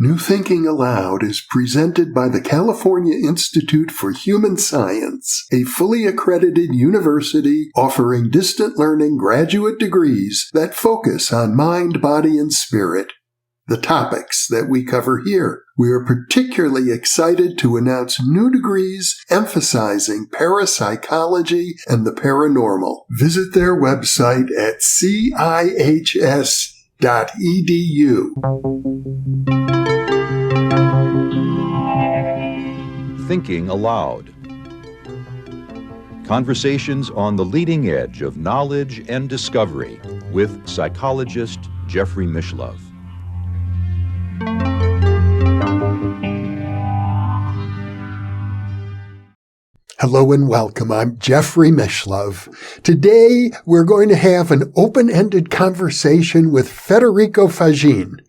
New Thinking Aloud is presented by the California Institute for Human Science, a fully accredited university offering distant learning graduate degrees that focus on mind, body, and spirit. The topics that we cover here. We are particularly excited to announce new degrees emphasizing parapsychology and the paranormal. Visit their website at cihs.edu. Thinking Aloud. Conversations on the leading edge of knowledge and discovery with psychologist Jeffrey Mishlove. Hello and welcome. I'm Jeffrey Mishlove. Today, we're going to have an open-ended conversation with Federico Faggin.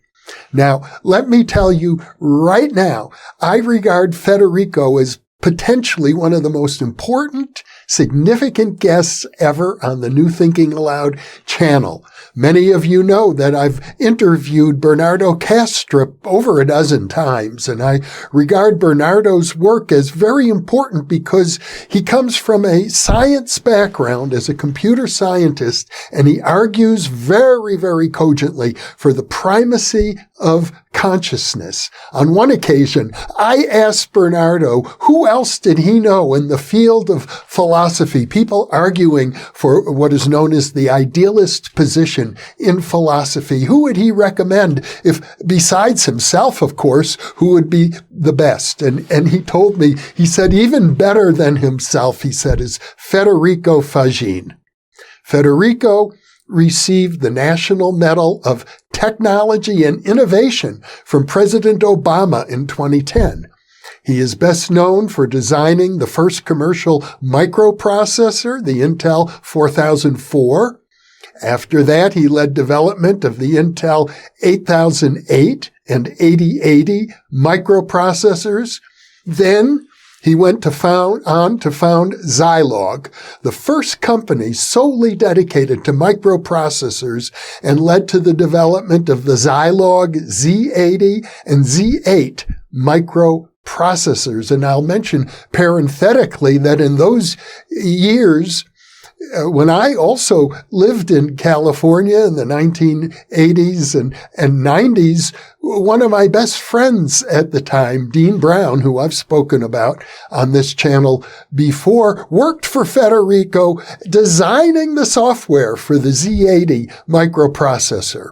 Now, let me tell you right now, I regard Federico as potentially one of the most important, significant guests ever on the New Thinking Aloud channel. Many of you know that I've interviewed Bernardo Kastrup over a dozen times, and I regard Bernardo's work as very important because he comes from a science background as a computer scientist, and he argues very, very cogently for the primacy of consciousness. On one occasion, I asked Bernardo who else did he know in the field of philosophy, people arguing for what is known as the idealist position in philosophy. Who would he recommend if, besides himself, of course, who would be the best? And he told me, he said, even better than himself, he said, is Federico Faggin. Federico received the National Medal of Technology and Innovation from President Obama in 2010. He is best known for designing the first commercial microprocessor, the Intel 4004. After that, he led development of the Intel 8008 and 8080 microprocessors. Then he went to found Zilog, the first company solely dedicated to microprocessors, and led to the development of the Zilog Z80 and Z8 microprocessors. And I'll mention parenthetically that in those years, when I also lived in California in the 1980s and 90s, one of my best friends at the time, Dean Brown, who I've spoken about on this channel before, worked for Federico designing the software for the Z80 microprocessor.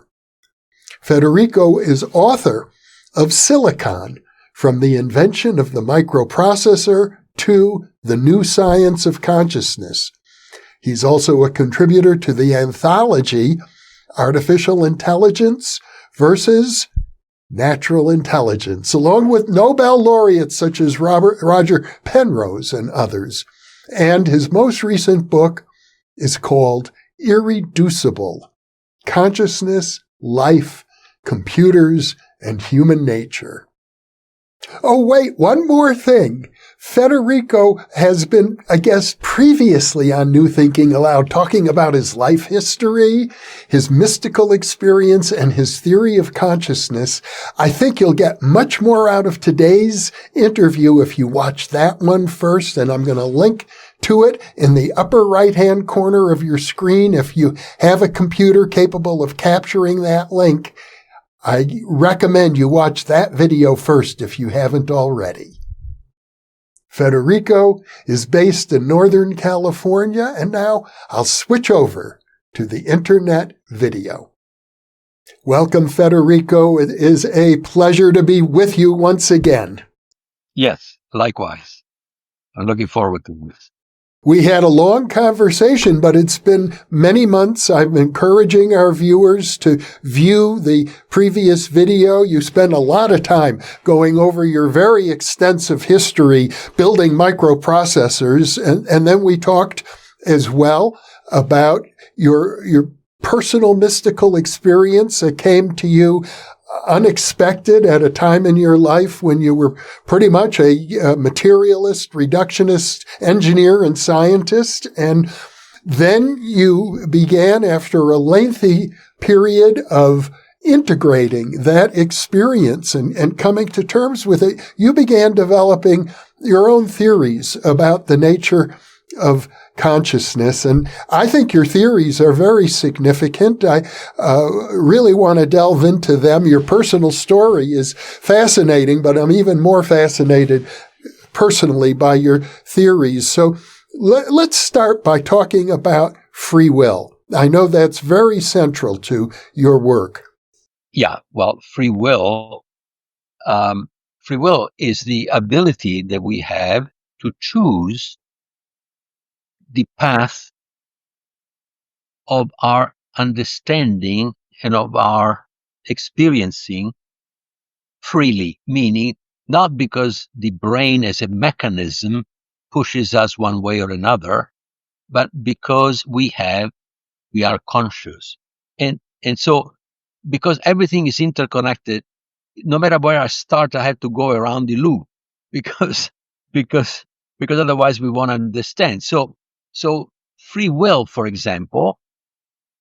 Federico is author of Silicon, From the Invention of the Microprocessor to the New Science of Consciousness. He's also a contributor to the anthology Artificial Intelligence versus Natural Intelligence, along with Nobel laureates such as Roger Penrose and others. And his most recent book is called Irreducible: Consciousness, Life, Computers, and Human Nature. Oh, wait, one more thing. Federico has been a guest previously on New Thinking Aloud, talking about his life history, his mystical experience, and his theory of consciousness. I think you'll get much more out of today's interview if you watch that one first, and I'm going to link to it in the upper right-hand corner of your screen. If you have a computer capable of capturing that link, I recommend you watch that video first if you haven't already. Federico is based in Northern California, and now I'll switch over to the internet video. Welcome, Federico. It is a pleasure to be with you once again. Yes, likewise. I'm looking forward to this. We had a long conversation, but it's been many months. I'm encouraging our viewers to view the previous video. You spent a lot of time going over your very extensive history building microprocessors. And then we talked as well about your personal mystical experience that came to you unexpected at a time in your life when you were pretty much a materialist, reductionist engineer and scientist. And then you began, after a lengthy period of integrating that experience and coming to terms with it, you began developing your own theories about the nature of consciousness. And I think your theories are very significant. I really want to delve into them. Your personal story is fascinating, but I'm even more fascinated personally by your theories. So let's start by talking about free will. I know that's very central to your work. Yeah, well, free will is the ability that we have to choose the path of our understanding and of our experiencing freely, meaning not because the brain as a mechanism pushes us one way or another, but because we are conscious. And so because everything is interconnected, no matter where I start, I have to go around the loop because otherwise we won't understand. So free will, for example,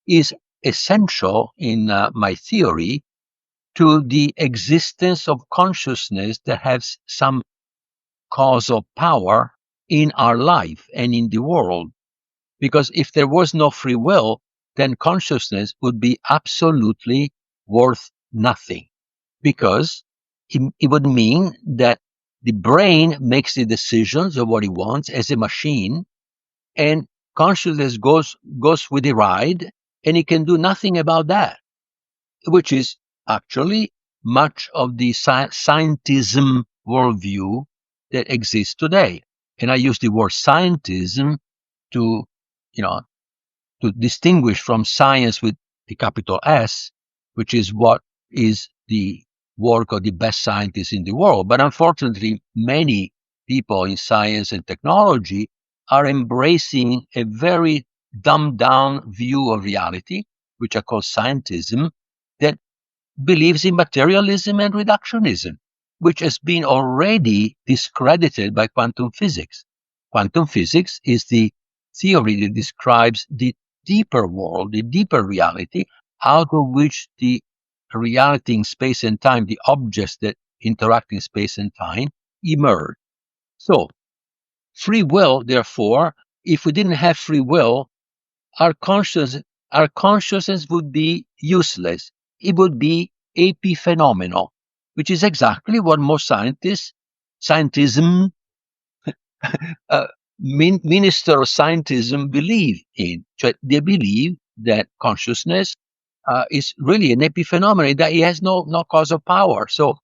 is essential in my theory to the existence of consciousness that has some causal power in our life and in the world. Because if there was no free will, then consciousness would be absolutely worth nothing. Because it would mean that the brain makes the decisions of what it wants as a machine, and consciousness goes with the ride, and it can do nothing about that, which is actually much of the scientism worldview that exists today. And I use the word scientism to, to distinguish from science with the capital S, which is what is the work of the best scientists in the world. But unfortunately, many people in science and technology are embracing a very dumbed down view of reality, which I call scientism, that believes in materialism and reductionism, which has been already discredited by quantum physics. Quantum physics is the theory that describes the deeper world, the deeper reality, out of which the reality in space and time, the objects that interact in space and time, emerge. So, free will, therefore, if we didn't have free will, our consciousness would be useless. It would be epiphenomenal, which is exactly what most scientism, minister of scientism believe in. So they believe that consciousness is really an epiphenomenon, that it has no causal power. So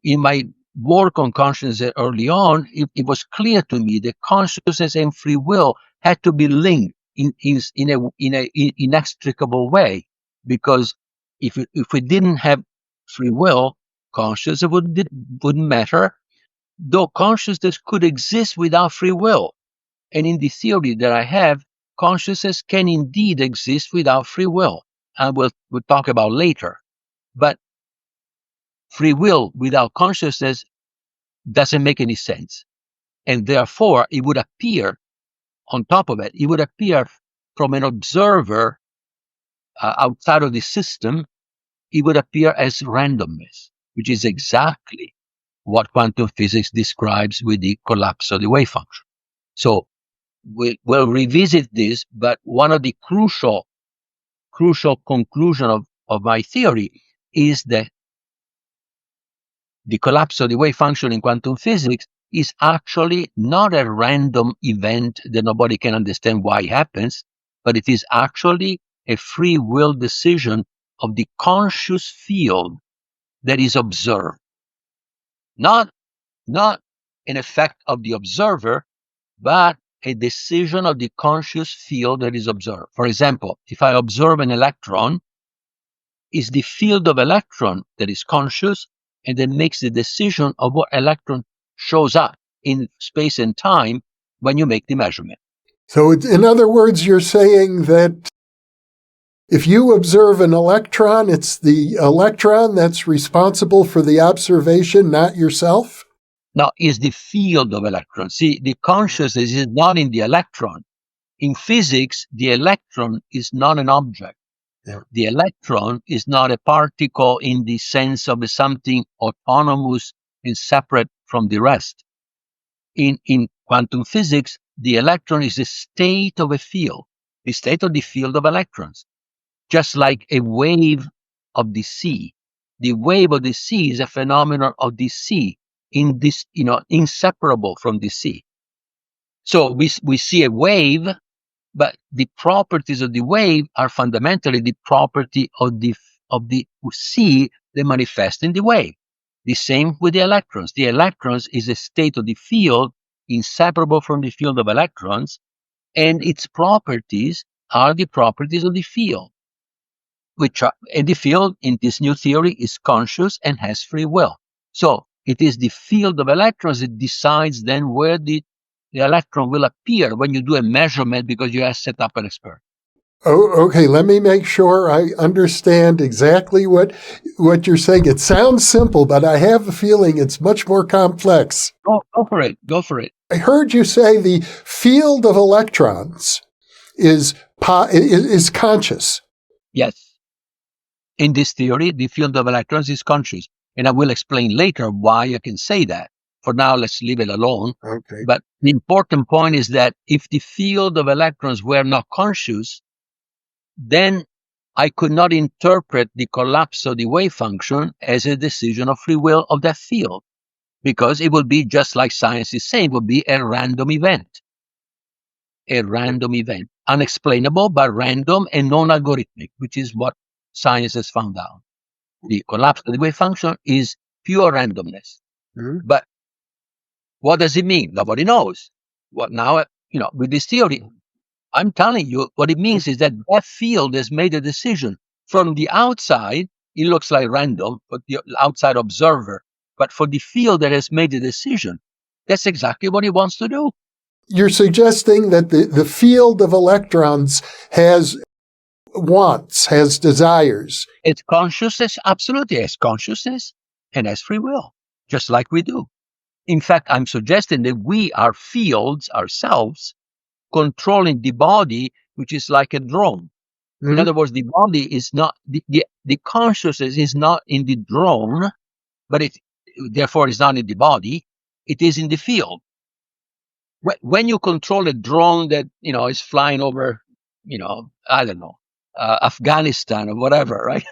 in my work on consciousness early on, it was clear to me that consciousness and free will had to be linked in an inextricable way, because if we didn't have free will, consciousness wouldn't matter, though consciousness could exist without free will. And in the theory that I have, consciousness can indeed exist without free will, and we'll talk about later. But free will without consciousness doesn't make any sense. And therefore, it would appear, on top of it, it would appear from an observer outside of the system, it would appear as randomness, which is exactly what quantum physics describes with the collapse of the wave function. So we'll revisit this, but one of the crucial conclusion of my theory is that the collapse of the wave function in quantum physics is actually not a random event that nobody can understand why it happens, but it is actually a free will decision of the conscious field that is observed. Not an effect of the observer, but a decision of the conscious field that is observed. For example, if I observe an electron, it's the field of electron that is conscious and then makes the decision of what electron shows up in space and time when you make the measurement. So in other words, you're saying that if you observe an electron, it's the electron that's responsible for the observation, not yourself? Now, is the field of electrons. See, the consciousness is not in the electron. In physics, the electron is not an object. Yeah. The electron is not a particle in the sense of something autonomous and separate from the rest. In quantum physics, the electron is a state of a field, the state of the field of electrons, just like a wave of the sea. The wave of the sea is a phenomenon of the sea, in this, inseparable from the sea. So we see a wave, but the properties of the wave are fundamentally the property of the sea that manifest in the wave. The same with the electrons. The electrons is a state of the field inseparable from the field of electrons, and its properties are the properties of the field, and the field in this new theory is conscious and has free will. So it is the field of electrons that decides then where the electron will appear when you do a measurement, because you have set up an experiment. Oh, okay. Let me make sure I understand exactly what you're saying. It sounds simple, but I have a feeling it's much more complex. Go for it. Go for it. I heard you say the field of electrons is conscious. Yes. In this theory, the field of electrons is conscious. And I will explain later why I can say that. For now, let's leave it alone. Okay. But the important point is that if the field of electrons were not conscious, then I could not interpret the collapse of the wave function as a decision of free will of that field, because it would be just like science is saying, it would be a random event. A random event. Unexplainable, but random and non-algorithmic, which is what science has found out. The collapse of the wave function is pure randomness. Mm-hmm. But what does it mean? Nobody knows. What now, with this theory, I'm telling you, what it means is that field has made a decision. From the outside, it looks like random for the outside observer. But for the field that has made a decision, that's exactly what it wants to do. You're suggesting that the field of electrons has wants, has desires. It's consciousness, absolutely. It's consciousness and has free will, just like we do. In fact, I'm suggesting that we are fields ourselves, controlling the body, which is like a drone. Mm-hmm. In other words, the body is not, the consciousness is not in the drone, but therefore is not in the body. It is in the field. When you control a drone that, is flying over, I don't know, Afghanistan or whatever, right?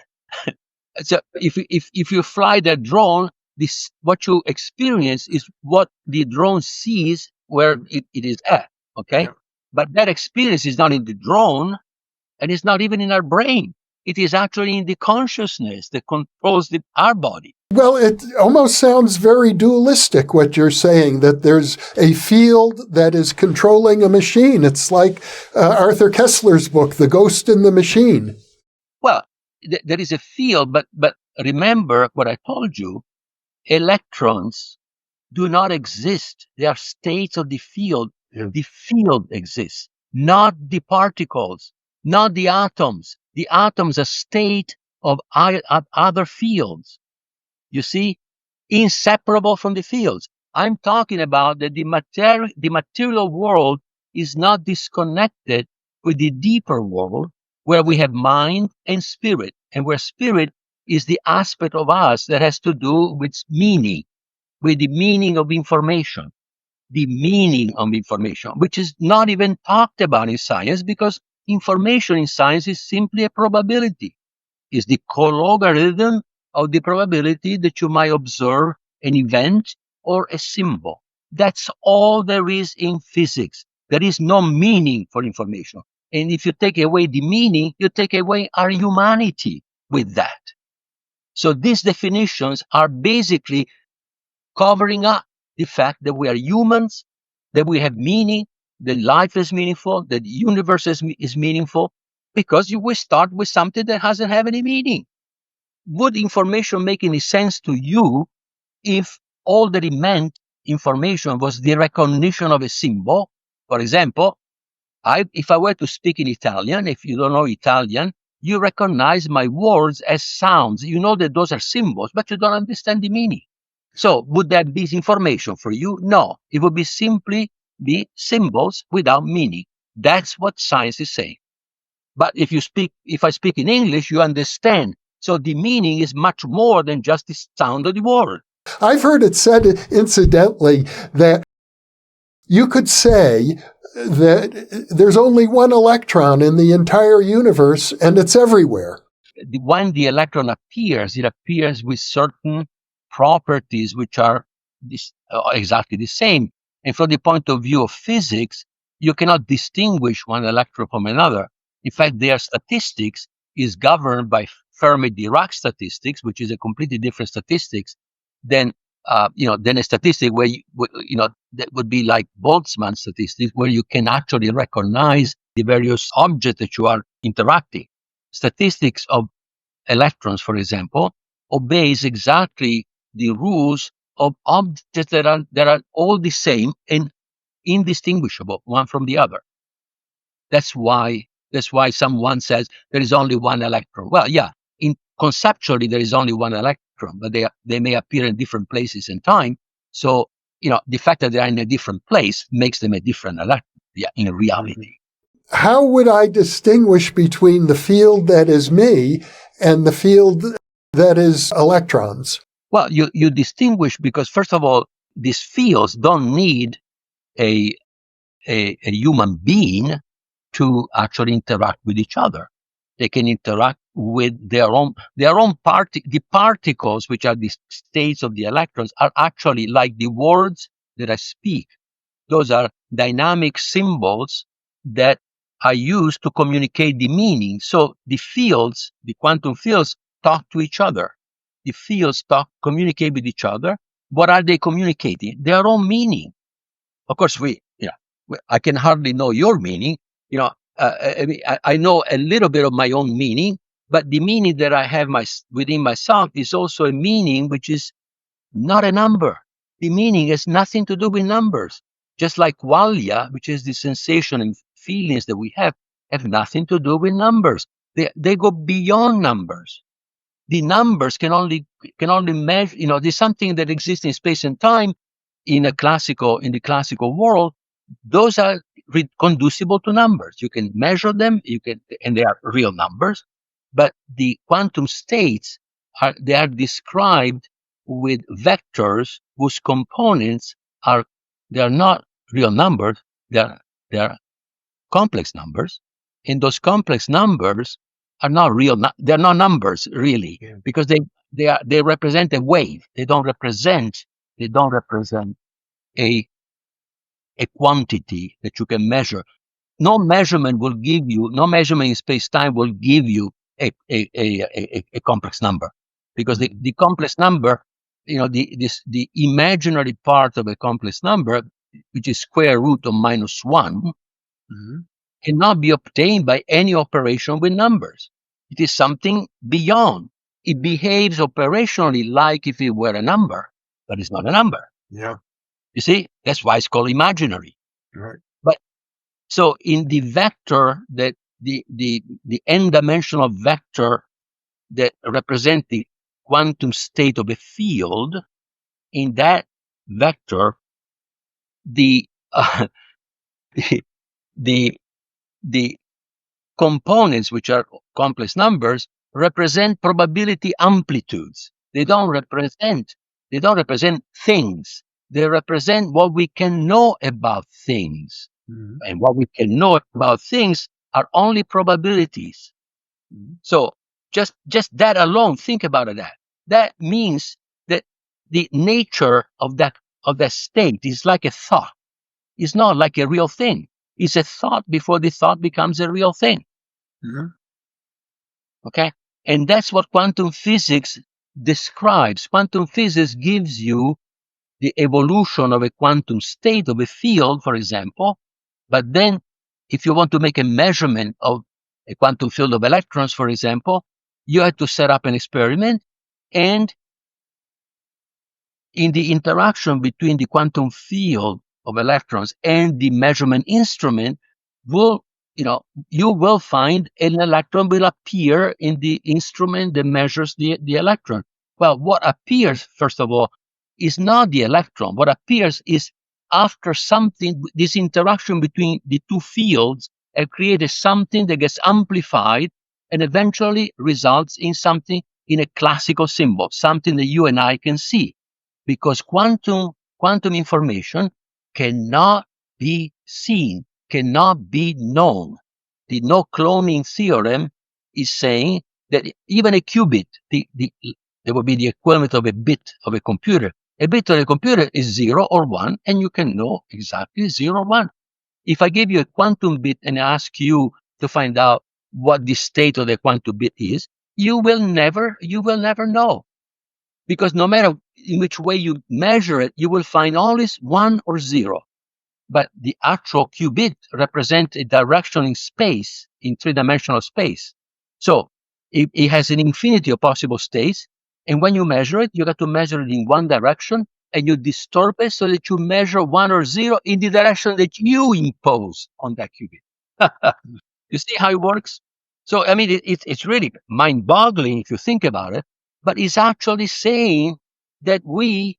So if you fly that drone, what you experience is what the drone sees where it is at, okay? Yeah. But that experience is not in the drone, and it's not even in our brain. It is actually in the consciousness that controls our body. Well, it almost sounds very dualistic, what you're saying, that there's a field that is controlling a machine. It's like Arthur Kessler's book, The Ghost in the Machine. Well, there is a field, but remember what I told you, electrons do not exist. They are states of the field. Yeah. The field exists, not the particles, not the atoms. The atoms are state of other fields. You see, inseparable from the fields. I'm talking about that the material world is not disconnected with the deeper world, where we have mind and spirit, and where spirit is the aspect of us that has to do with meaning, with the meaning of information, which is not even talked about in science, because information in science is simply a probability. It's the co-logarithm of the probability that you might observe an event or a symbol. That's all there is in physics. There is no meaning for information. And if you take away the meaning, you take away our humanity with that. So these definitions are basically covering up the fact that we are humans, that we have meaning, that life is meaningful, that the universe is meaningful, because we start with something that doesn't have any meaning. Would information make any sense to you if all that it meant, information, was the recognition of a symbol? For example, if I were to speak in Italian, if you don't know Italian, you recognize my words as sounds. You know that those are symbols, but you don't understand the meaning. So would that be information for you? No, it would be simply be symbols without meaning. That's what science is saying. But if I speak in English, you understand. So the meaning is much more than just the sound of the word. I've heard it said, incidentally, that you could say that there's only one electron in the entire universe and it's everywhere. When the electron appears, it appears with certain properties which are exactly the same. And from the point of view of physics, you cannot distinguish one electron from another. In fact, their statistics is governed by Fermi-Dirac statistics, which is a completely different statistics than a statistic where that would be like Boltzmann statistics, where you can actually recognize the various objects that you are interacting. Statistics of electrons, for example, obeys exactly the rules of objects that are all the same and indistinguishable one from the other. That's why someone says there is only one electron. Well, yeah, conceptually there is only one electron, but they may appear in different places in time. So the fact that they are in a different place makes them a different electron. Yeah, in reality. How would I distinguish between the field that is me and the field that is electrons? Well, you distinguish because, first of all, these fields don't need a human being to actually interact with each other. They can interact with their own the particles, which are the states of the electrons, are actually like the words that I speak. Those are dynamic symbols that are used to communicate the meaning. So the fields, the quantum fields, talk to each other. The fields communicate with each other. What are they communicating? Their own meaning. Of course, I can hardly know your meaning. I know a little bit of my own meaning, but the meaning that I have within myself is also a meaning which is not a number. The meaning has nothing to do with numbers. Just like qualia, which is the sensation and feelings that we have nothing to do with numbers. They go beyond numbers. The numbers can only measure. There's something that exists in space and time in the classical world. Those are conducible to numbers. You can measure them. And they are real numbers. But the quantum states are described with vectors whose components are not real numbers. They're complex numbers, and those complex numbers are not real. They're not numbers really, because they represent a wave. They don't represent a quantity that you can measure. No measurement in space-time will give you a complex number, because the complex number, the imaginary part of a complex number, which is square root of -1, cannot be obtained by any operation with numbers. It is something beyond. It behaves operationally like if it were a number, but it's not a number. Yeah. You see, that's why it's called imaginary. Right. But so in the vector, that the n-dimensional vector that represents the quantum state of a field, in that vector, the components, which are complex numbers, represent probability amplitudes. They don't represent things. They represent what we can know about things. And what we can know about things are only probabilities. So just that alone, think about that. That means that the nature of that state is like a thought. It's not like a real thing. It's a thought before the thought becomes a real thing. Okay? And that's what quantum physics describes. Quantum physics gives you the evolution of a quantum state of a field, for example. But then, if you want to make a measurement of a quantum field of electrons, for example, you have to set up an experiment, and in the interaction between the quantum field of electrons and the measurement instrument, you will find an electron will appear in the instrument that measures the electron. Well, what appears, first of all, is not the electron. What appears is, after something, this interaction between the two fields have created something that gets amplified and eventually results in something, in a classical symbol, something that you and I can see. Because quantum information cannot be seen, cannot be known. The no cloning theorem is saying that even a qubit, there will be the equivalent of a bit of a computer. A bit of a computer is 0 or 1, and you can know exactly 0 or 1. If I give you a quantum bit and ask you to find out what the state of the quantum bit is, you will never know. Because no matter in which way you measure it, you will find always 1 or 0. But the actual qubit represents a direction in space, in three-dimensional space. So it has an infinity of possible states. And when you measure it, you got to measure it in one direction, and you disturb it so that you measure 1 or 0 in the direction that you impose on that qubit. You see how it works? So, I mean, it's really mind-boggling if you think about it, but it's actually saying that we,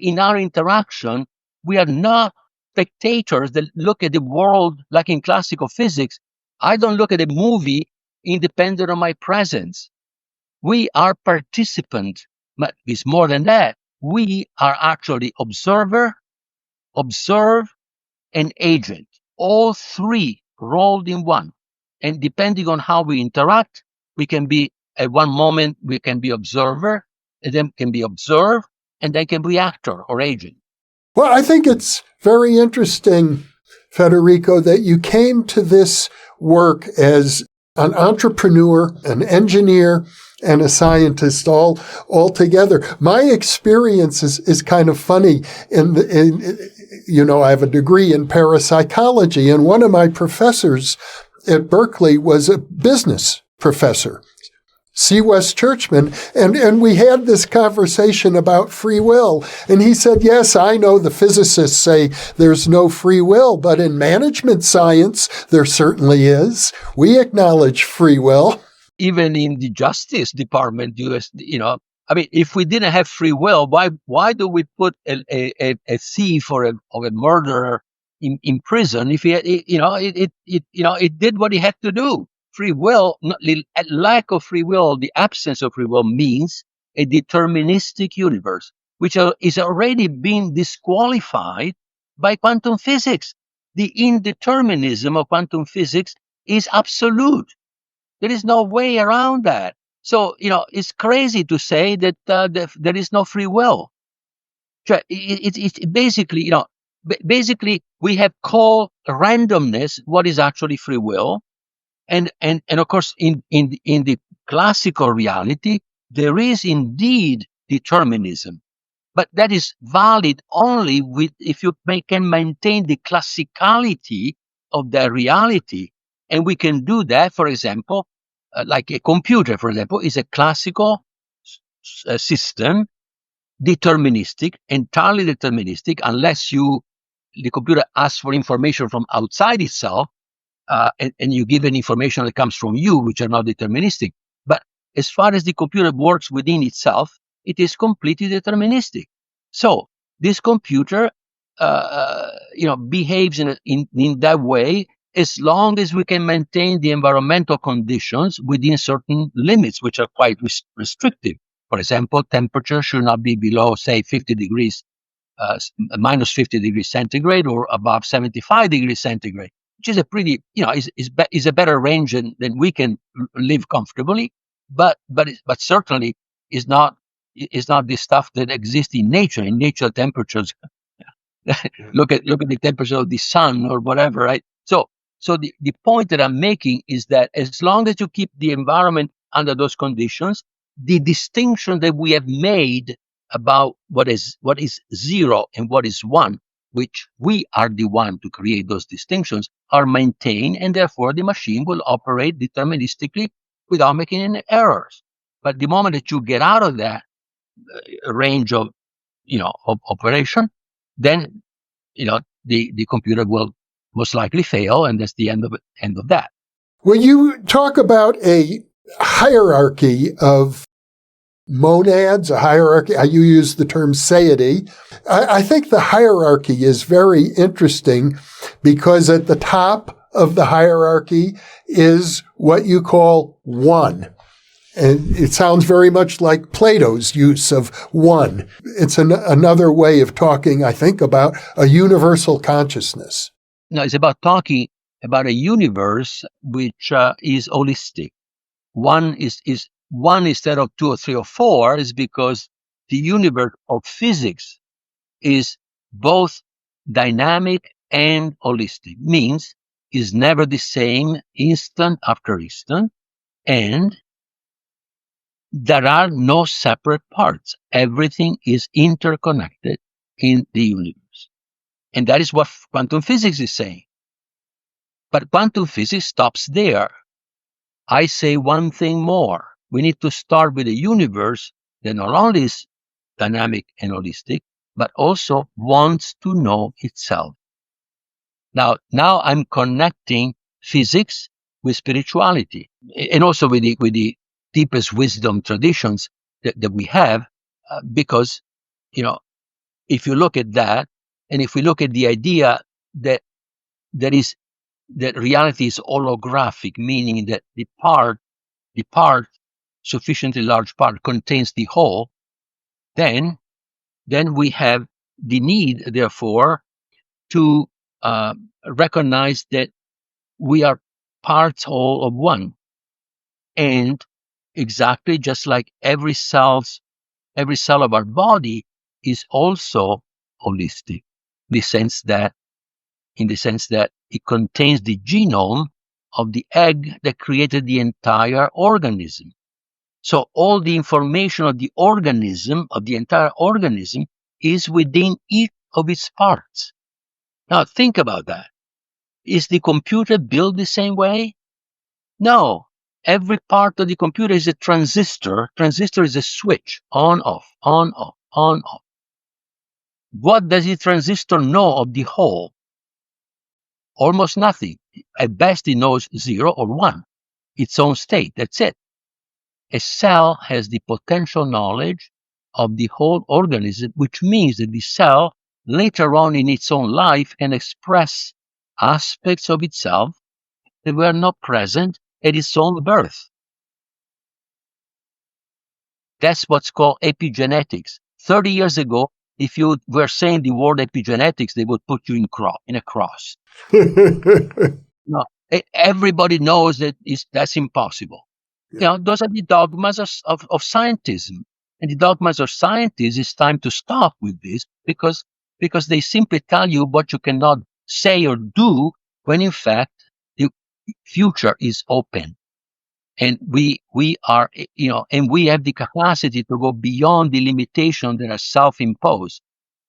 in our interaction, we are not spectators that look at the world like in classical physics. I don't look at a movie independent of my presence. We are participants, but it's more than that. We are actually observer, observe, and agent, all three rolled in one. And depending on how we interact, we can be, at one moment, we can be observer, and then can be observed, and then can be actor or agent. Well, I think it's very interesting, Federico, that you came to this work as an entrepreneur, an engineer, and a scientist all together. My experience is kind of funny. I have a degree in parapsychology, and one of my professors at Berkeley was a business professor, C. West Churchman, and we had this conversation about free will. And he said, yes, I know the physicists say there's no free will, but in management science, there certainly is. We acknowledge free will. Even in the Justice Department, I mean, if we didn't have free will, why do we put a thief or a murderer in prison if it did what he had to do? Free will, lack of free will, the absence of free will means a deterministic universe, which is already being disqualified by quantum physics. The indeterminism of quantum physics is absolute. There is no way around that. So, it's crazy to say that there is no free will. It's basically, we have called randomness what is actually free will. And of course, in the classical reality, there is indeed determinism, but that is valid only if you can maintain the classicality of the reality. And we can do that, for example, like a computer, for example, is a classical system, deterministic, entirely deterministic, unless the computer asks for information from outside itself. And you give an information that comes from you, which are not deterministic. But as far as the computer works within itself, it is completely deterministic. So this computer, behaves in that way as long as we can maintain the environmental conditions within certain limits, which are quite restrictive. For example, temperature should not be below, say, 50 degrees, minus 50 degrees centigrade, or above 75 degrees centigrade. Which is a pretty, is a better range than we can live comfortably, but certainly is not the stuff that exists in nature. In nature, temperatures. look at the temperature of the sun or whatever, right? So the point that I'm making is that as long as you keep the environment under those conditions, the distinction that we have made about what is 0 and what is 1, which we are the one to create those distinctions, are maintained, and therefore the machine will operate deterministically without making any errors. But the moment that you get out of that range of operation, then the computer will most likely fail, and that's the end of that. When you talk about a hierarchy of monads, a hierarchy, you use the term satiety. I think the hierarchy is very interesting because at the top of the hierarchy is what you call one. And it sounds very much like Plato's use of one. It's another way of talking, I think, about a universal consciousness. No, it's about talking about a universe which is holistic. One is one instead of two or three or four is because the universe of physics is both dynamic and holistic. Means is never the same instant after instant, and there are no separate parts. Everything is interconnected in the universe. And that is what quantum physics is saying. But quantum physics stops there. I say one thing more. We need to start with a universe that not only is dynamic and holistic, but also wants to know itself. Now I'm connecting physics with spirituality and also with the deepest wisdom traditions that we have, because, if you look at that, and if we look at the idea that reality is holographic, meaning that the part, sufficiently large part, contains the whole, then we have the need, therefore, to recognize that we are parts whole of one. And exactly just like every cell of our body is also holistic, in the sense that it contains the genome of the egg that created the entire organism. So all the information of the organism, of the entire organism, is within each of its parts. Now think about that. Is the computer built the same way? No. Every part of the computer is a transistor. Transistor is a switch. On, off, on, off, on, off. What does the transistor know of the whole? Almost nothing. At best, it knows 0 or 1. Its own state. That's it. A cell has the potential knowledge of the whole organism, which means that the cell later on in its own life can express aspects of itself that were not present at its own birth. That's what's called epigenetics. 30 years ago, if you were saying the word epigenetics, they would put you in a cross. No, everybody knows that that's impossible. Those are the dogmas of scientism. And the dogmas of scientists, it's time to stop with this because they simply tell you what you cannot say or do, when in fact the future is open. And we are, and we have the capacity to go beyond the limitations that are self-imposed,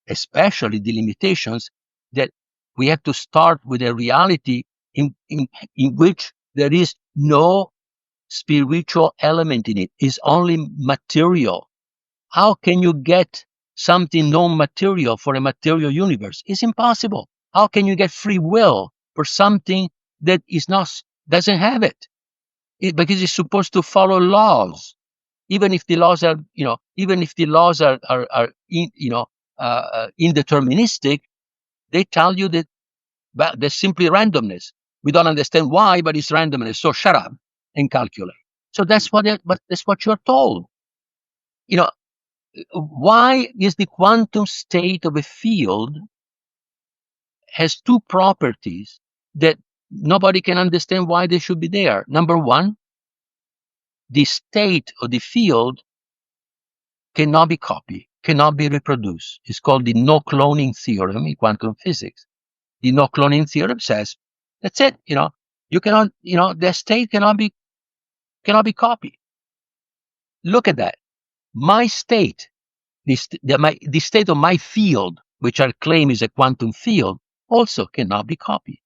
especially the limitations that we have to start with a reality in which there is no spiritual element in it. It's only material. How can you get something non-material for a material universe? It's impossible. How can you get free will for something that doesn't have it? Because it's supposed to follow laws, even if the laws are, indeterministic. They tell you that there's simply randomness. We don't understand why, but it's randomness. So shut up and calculate. So that's what you're told. Why is the quantum state of a field has two properties that nobody can understand why they should be there. Number one, the state of the field cannot be copied, cannot be reproduced. It's called the no cloning theorem in quantum physics. The no cloning theorem says, that's it, you cannot, the state cannot be copied. Look at that. My state, the state of my field, which I claim is a quantum field, also cannot be copied.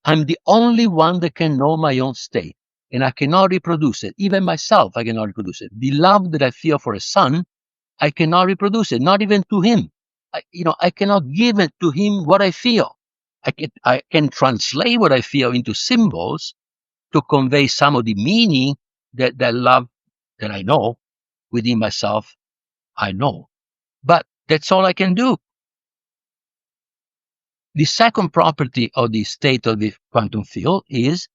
I'm the only one that can know my own state, and I cannot reproduce it. Even myself, I cannot reproduce it. The love that I feel for a son, I cannot reproduce it, not even to him. I cannot give it to him what I feel. I can translate what I feel into symbols to convey some of the meaning that love that I know within myself, I know. But that's all I can do. The second property of the state of the quantum field is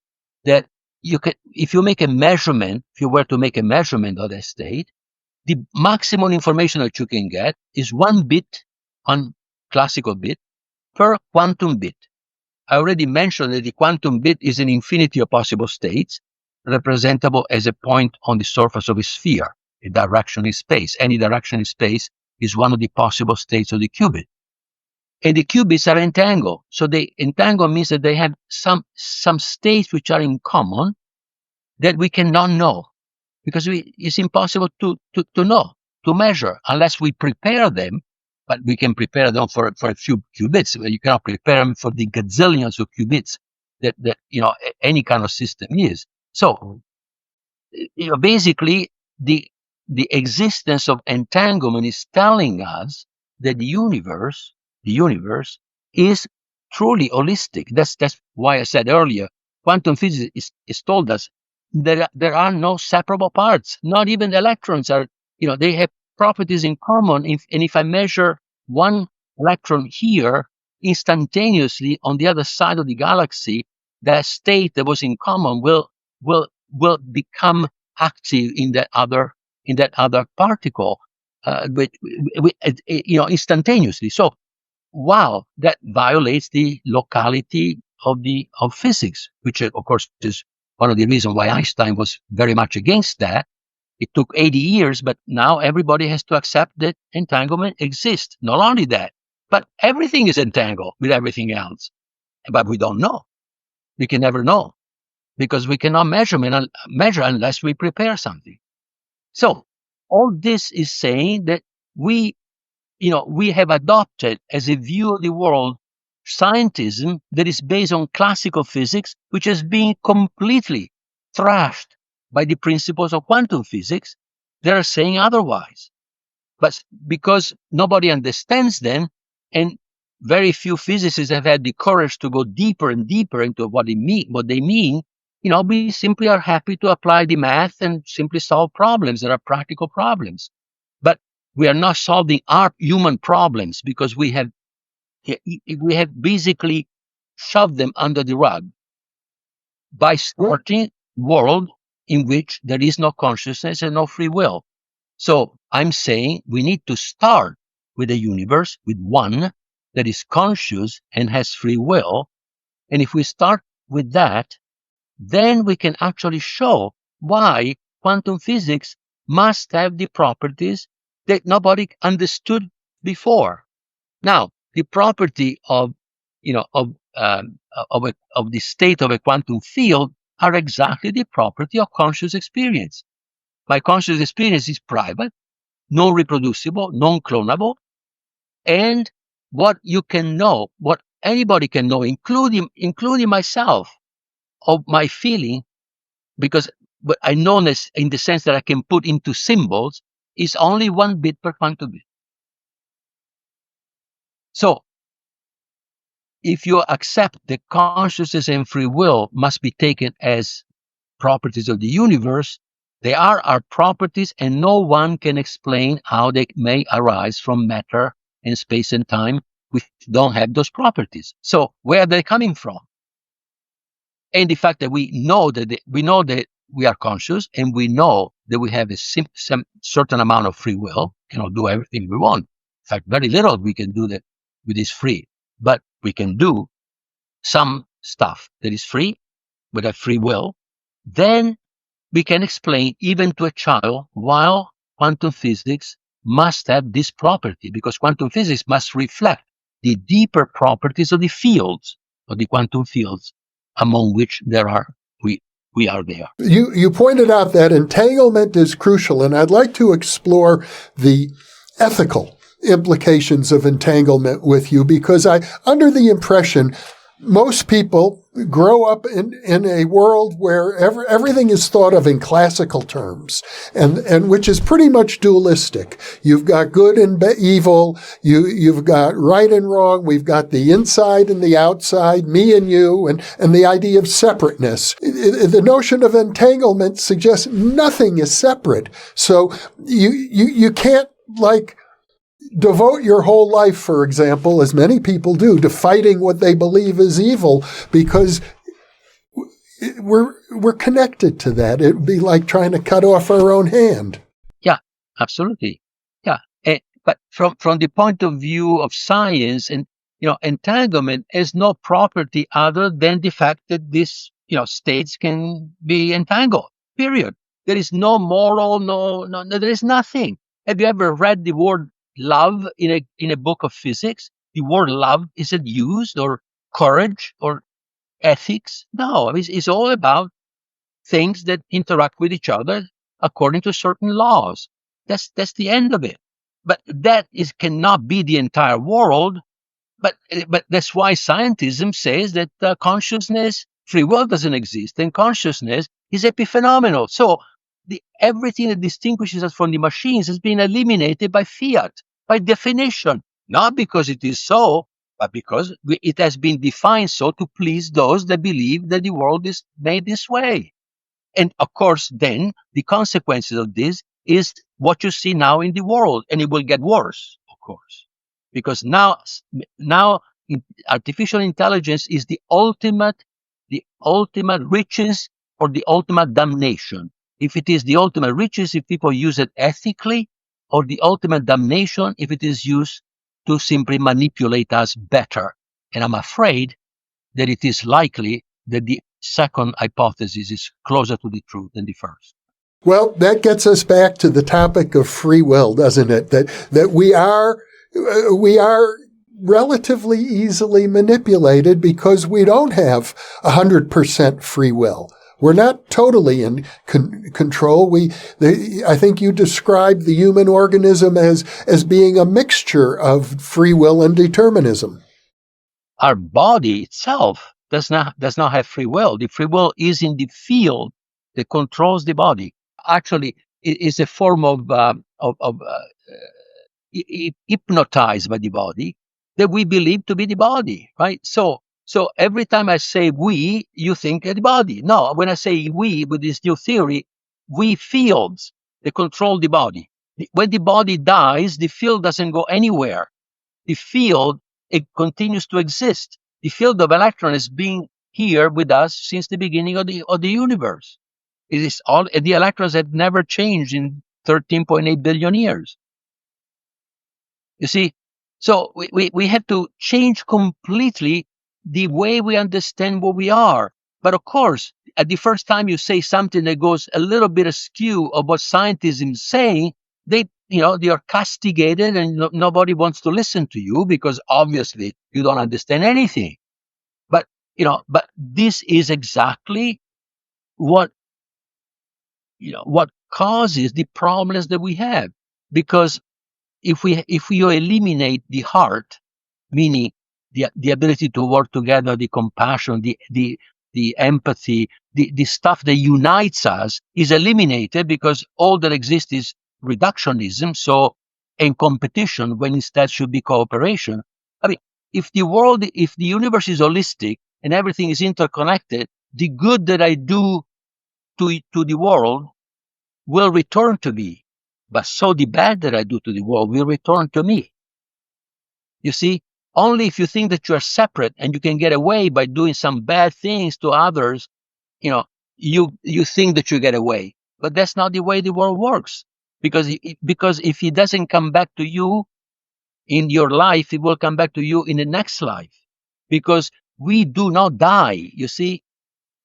that if you were to make a measurement of that state, the maximum information that you can get is 1 bit on classical bit per quantum bit. I already mentioned that the quantum bit is an infinity of possible states, representable as a point on the surface of a sphere, a direction in space. Any direction in space is one of the possible states of the qubit. And the qubits are entangled. So the entangled means that they have some states which are in common that we cannot know, because it's impossible to know, to measure, unless we prepare them. But we can prepare them for a few qubits. You cannot prepare them for the gazillions of qubits that any kind of system is. So, basically, the existence of entanglement is telling us that the universe is truly holistic. That's why I said earlier, quantum physics is told us that there are no separable parts. Not even electrons are. They have properties in common. And if I measure one electron here, instantaneously on the other side of the galaxy, that state that was in common will become active in that other particle, instantaneously. So, wow, that violates the locality of physics, which of course is one of the reasons why Einstein was very much against that. It took 80 years, but now everybody has to accept that entanglement exists. Not only that, but everything is entangled with everything else. But we don't know. We can never know, because we cannot measure unless we prepare something. So all this is saying that we have adopted as a view of the world scientism that is based on classical physics, which has been completely thrashed by the principles of quantum physics. They are saying otherwise. But because nobody understands them, and very few physicists have had the courage to go deeper and deeper into what they mean, we simply are happy to apply the math and simply solve problems that are practical problems. But we are not solving our human problems, because we have basically shoved them under the rug by starting world in which there is no consciousness and no free will. So I'm saying we need to start with a universe, with one that is conscious and has free will. And if we start with that, then we can actually show why quantum physics must have the properties that nobody understood before. Now, the property of the state of a quantum field are exactly the property of conscious experience. My conscious experience is private, non-reproducible, non-clonable, and what you can know, what anybody can know, including myself, of my feeling, because what I know this in the sense that I can put into symbols, is only 1 bit per quantum bit. So, if you accept that consciousness and free will must be taken as properties of the universe, they are our properties, and no one can explain how they may arise from matter and space and time, which don't have those properties. So where are they coming from? And the fact that we know that we are conscious, and we know that we have some certain amount of free will, cannot do everything we want. In fact, very little we can do that with is free. But we can do some stuff that is free with a free will. Then we can explain even to a child why quantum physics must have this property, because quantum physics must reflect the deeper properties of the fields, of the quantum fields, among which we are there. You pointed out that entanglement is crucial, and I'd like to explore the ethical implications of entanglement with you, because I under the impression most people grow up in a world where everything is thought of in classical terms, and which is pretty much dualistic. You've got good and evil. You've got right and wrong. We've got the inside and the outside, me and you, and the idea of separateness. The notion of entanglement suggests nothing is separate. So you can't devote your whole life, for example, as many people do, to fighting what they believe is evil because we're connected to that. It would be like trying to cut off our own hand. Yeah, absolutely. Yeah. But from the point of view of science, and entanglement is no property other than the fact that these states can be entangled. Period. There is no moral, no, there is nothing. Have you ever read the word love in a book of physics? The word love isn't used, or courage, or ethics. No, it's all about things that interact with each other according to certain laws. That's the end of it. But that cannot be the entire world. But that's why scientism says that consciousness, free will doesn't exist, and consciousness is epiphenomenal. So everything that distinguishes us from the machines has been eliminated by fiat, by definition, not because it is so, but because it has been defined so to please those that believe that the world is made this way. And of course, then the consequences of this is what you see now in the world, and it will get worse, of course, because now artificial intelligence is the ultimate riches or the ultimate damnation. If it is the ultimate riches, if people use it ethically, or the ultimate damnation if it is used to simply manipulate us better. And I'm afraid that it is likely that the second hypothesis is closer to the truth than the first. Well, that gets us back to the topic of free will, doesn't it? That we are relatively easily manipulated because we don't have 100% free will. We're not totally in control. I think you described the human organism as being a mixture of free will and determinism. Our body itself does not have free will. The free will is in the field that controls the body. Actually, it is a form of hypnotized by the body that we believe to be the body, right? So every time I say we, you think of the body. No, when I say we with this new theory, we fields that control the body. When the body dies, the field doesn't go anywhere. The field, it continues to exist. The field of electron has been here with us since the beginning of the universe. It is all, the electrons have never changed in 13.8 billion years. You see, so we have to change completely the way we understand what we are. But of course, at the first time you say something that goes a little bit askew of what scientism is saying, they are castigated, and nobody wants to listen to you because obviously you don't understand anything. But this is exactly what causes the problems that we have. Because if we eliminate the heart, meaning the ability to work together, the compassion, the empathy, the stuff that unites us is eliminated, because all that exists is reductionism, and competition, when instead should be cooperation. I mean, if the universe is holistic and everything is interconnected, the good that I do to the world will return to me. But so the bad that I do to the world will return to me. You see, only if you think that you are separate and you can get away by doing some bad things to others, you think that you get away. But that's not the way the world works. Because if it doesn't come back to you in your life, it will come back to you in the next life. Because we do not die, you see.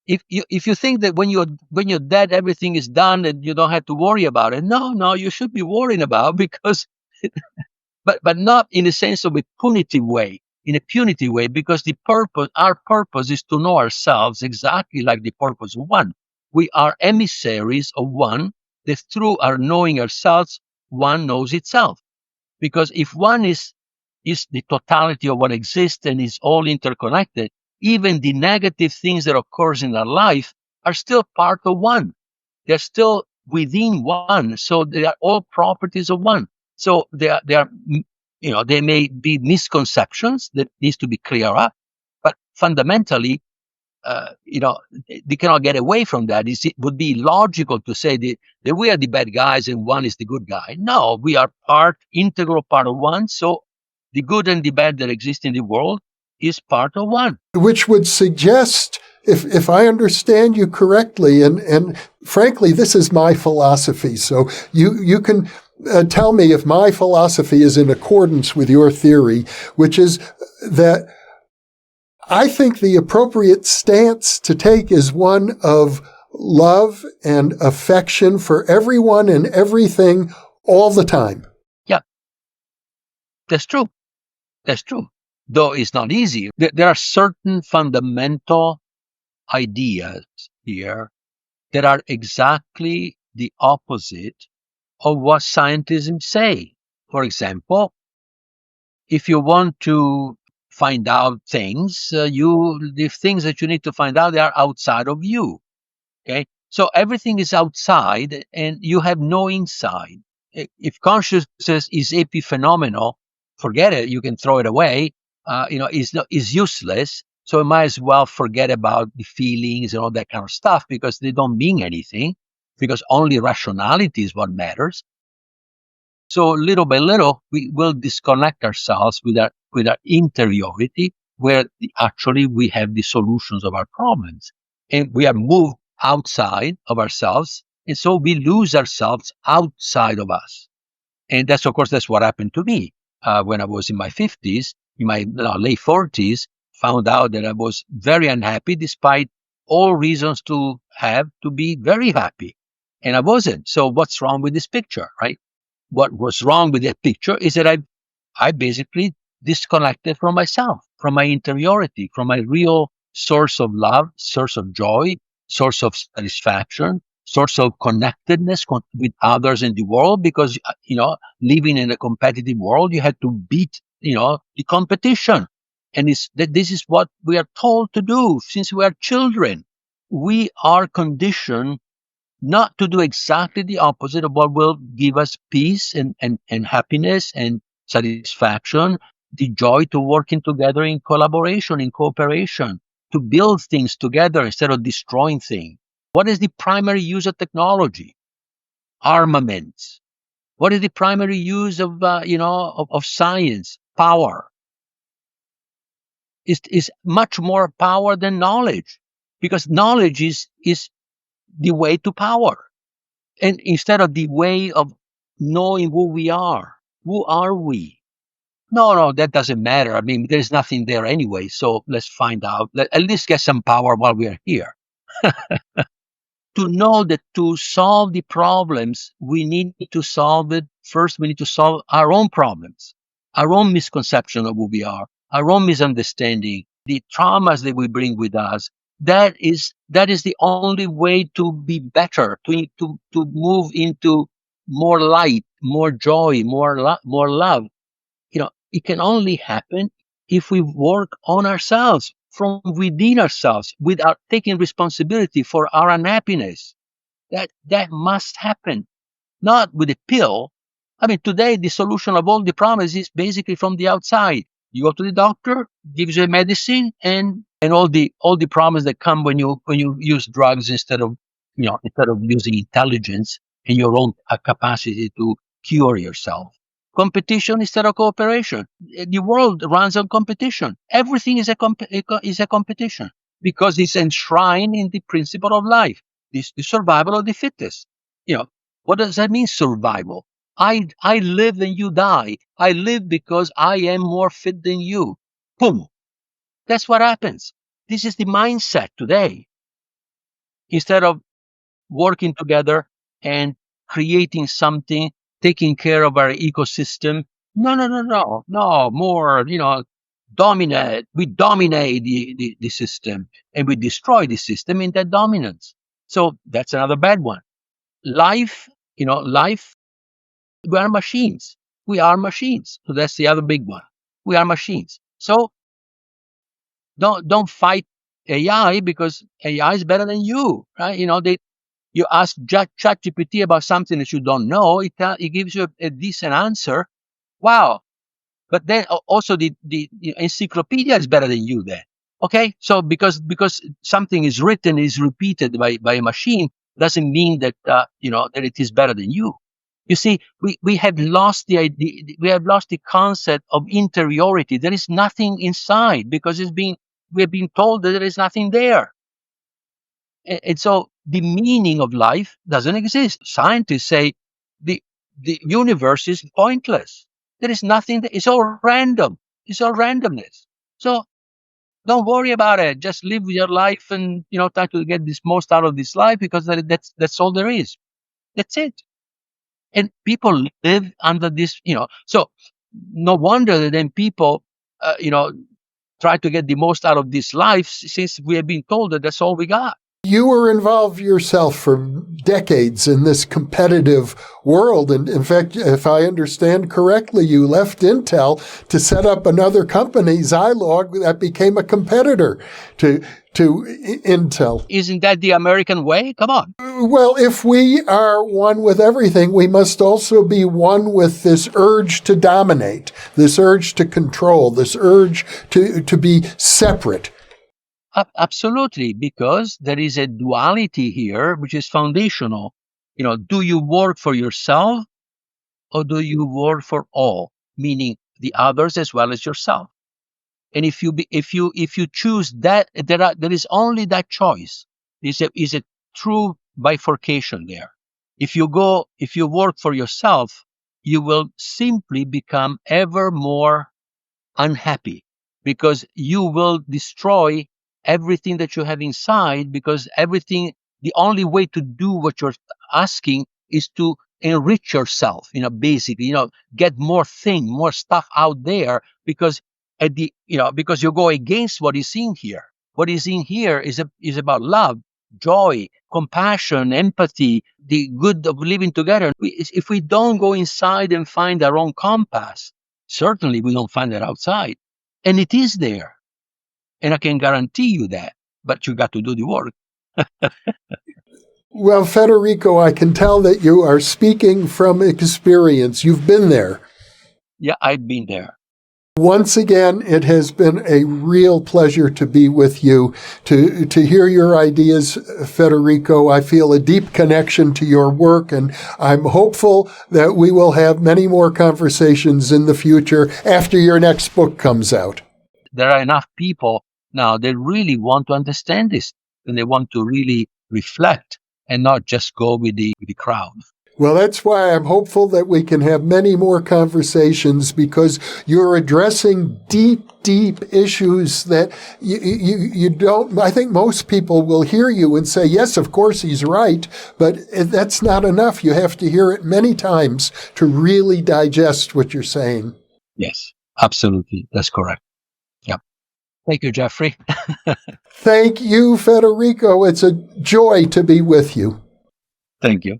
If you think that when you're dead, everything is done and you don't have to worry about it, no, you should be worrying about, because, but not in the sense of a punitive way, because our purpose is to know ourselves exactly like the purpose of one. We are emissaries of one, that through our knowing ourselves, one knows itself. Because if one is the totality of what exists and is all interconnected, even the negative things that occurs in our life are still part of one. They're still within one. So they are all properties of one. So they are, they may be misconceptions that needs to be cleared up, but fundamentally, they cannot get away from that. It would be logical to say that we are the bad guys and one is the good guy. No, we are integral part of one. So the good and the bad that exist in the world is part of one. Which would suggest, if I understand you correctly, and frankly, this is my philosophy, so you can tell me if my philosophy is in accordance with your theory, which is that I think the appropriate stance to take is one of love and affection for everyone and everything all the time. Yeah, that's true. That's true. Though it's not easy. There are certain fundamental ideas here that are exactly the opposite of what scientism say. For example, if you want to find out things, the things that you need to find out, they are outside of you. Okay, so everything is outside, and you have no inside. If consciousness is epiphenomenal, forget it. You can throw it away. Is useless. So you might as well forget about the feelings and all that kind of stuff because they don't mean anything. Because only rationality is what matters. So little by little, we will disconnect ourselves with our interiority, where actually we have the solutions of our problems, and we are moved outside of ourselves, and so we lose ourselves outside of us. And that's, of course, that's what happened to me when I was in my 50s, in my late 40s, found out that I was very unhappy despite all reasons to be very happy. And I wasn't. So what's wrong with this picture, right? What was wrong with that picture is that I basically disconnected from myself, from my interiority, from my real source of love, source of joy, source of satisfaction, source of connectedness with others in the world. Because, living in a competitive world, you had to beat, the competition. And this is what we are told to do since we are children. We are conditioned not to do exactly the opposite of what will give us peace and happiness and satisfaction, the joy to working together in collaboration, in cooperation, to build things together instead of destroying things. What is the primary use of technology? Armaments. What is the primary use of science? Power. Is much more power than knowledge, because knowledge is the way to power. And instead of the way of knowing who we are we? No, that doesn't matter. I mean, there's nothing there anyway. So let's find out. At least get some power while we are here. To know that to solve the problems, we need to solve it. First, we need to solve our own problems, our own misconception of who we are, our own misunderstanding, the traumas that we bring with us. That is the only way to be better, to move into more light, more joy, more love. It can only happen if we work on ourselves, from within ourselves, without taking responsibility for our unhappiness. That must happen, not with a pill. I mean, today the solution of all the problems is basically from the outside. You go to the doctor, gives you a medicine, and all the problems that come when you use drugs instead of using intelligence and your own capacity to cure yourself. Competition instead of cooperation. The world runs on competition. Everything is a competition because it's enshrined in the principle of life, the survival of the fittest. What does that mean, survival? I live and you die. I live because I am more fit than you. Boom. That's what happens. This is the mindset today. Instead of working together and creating something, taking care of our ecosystem. No, more, dominate. We dominate the system, and we destroy the system in that dominance. So that's another bad one. Life, we are machines. We are machines. So that's the other big one. We are machines. So don't fight AI because AI is better than you, right? You ask ChatGPT about something that you don't know, it gives you a decent answer. Wow. But then also the encyclopedia is better than you then. Okay, so because something is written, is repeated by a machine, doesn't mean that that it is better than you. You see, we have lost the idea, we have lost the concept of interiority. There is nothing inside because we have been told that there is nothing there, and so the meaning of life doesn't exist. Scientists say the universe is pointless. There is nothing. It's all random. It's all randomness. So don't worry about it. Just live your life and try to get this most out of this life, because that's all there is. That's it. And people live under this. So no wonder that then people, try to get the most out of this life, since we have been told that that's all we got. You were involved yourself for decades in this competitive world. And in fact, if I understand correctly, you left Intel to set up another company, Zilog, that became a competitor to Intel. Isn't that the American way? Come on. Well, if we are one with everything, we must also be one with this urge to dominate, this urge to control, this urge to be separate. Absolutely, because there is a duality here, which is foundational. Do you work for yourself, or do you work for all, meaning the others as well as yourself? And if you choose that, there is only that choice. Is a true bifurcation there. If you work for yourself, you will simply become ever more unhappy, because you will destroy everything that you have inside, because the only way to do what you're asking is to enrich yourself, basically, get more stuff out there, because because you go against what is in here. What is in here is about love, joy, compassion, empathy, the good of living together. If we don't go inside and find our own compass, certainly we don't find it outside. And it is there. And I can guarantee you that. But you got to do the work. Well, Federico, I can tell that you are speaking from experience. You've been there. Yeah, I've been there. Once again, it has been a real pleasure to be with you, to hear your ideas, Federico. I feel a deep connection to your work, and I'm hopeful that we will have many more conversations in the future after your next book comes out. There are enough people now that really want to understand this, and they want to really reflect and not just go with the crowd. Well, that's why I'm hopeful that we can have many more conversations, because you're addressing deep issues that you don't. I think most people will hear you and say, yes, of course he's right, but that's not enough. You have to hear it many times to really digest what you're saying. Yes, absolutely. That's correct. Yeah. Thank you, Jeffrey. Thank you, Federico. It's a joy to be with you. Thank you.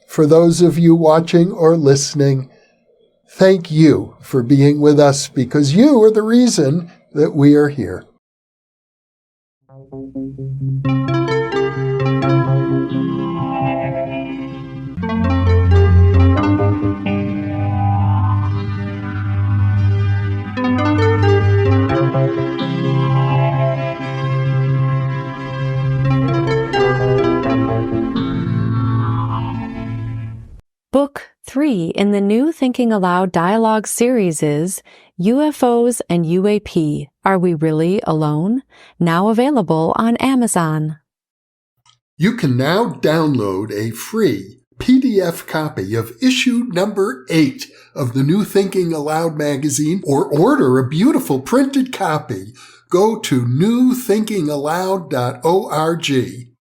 For those of you watching or listening, thank you for being with us, because you are the reason that we are here. Book 3 in the new Thinking Aloud dialogue series is UFOs and UAP, Are We Really Alone? Now available on Amazon. You can now download a free PDF copy of issue number 8 of the new Thinking Aloud magazine, or order a beautiful printed copy. Go to newthinkingaloud.org.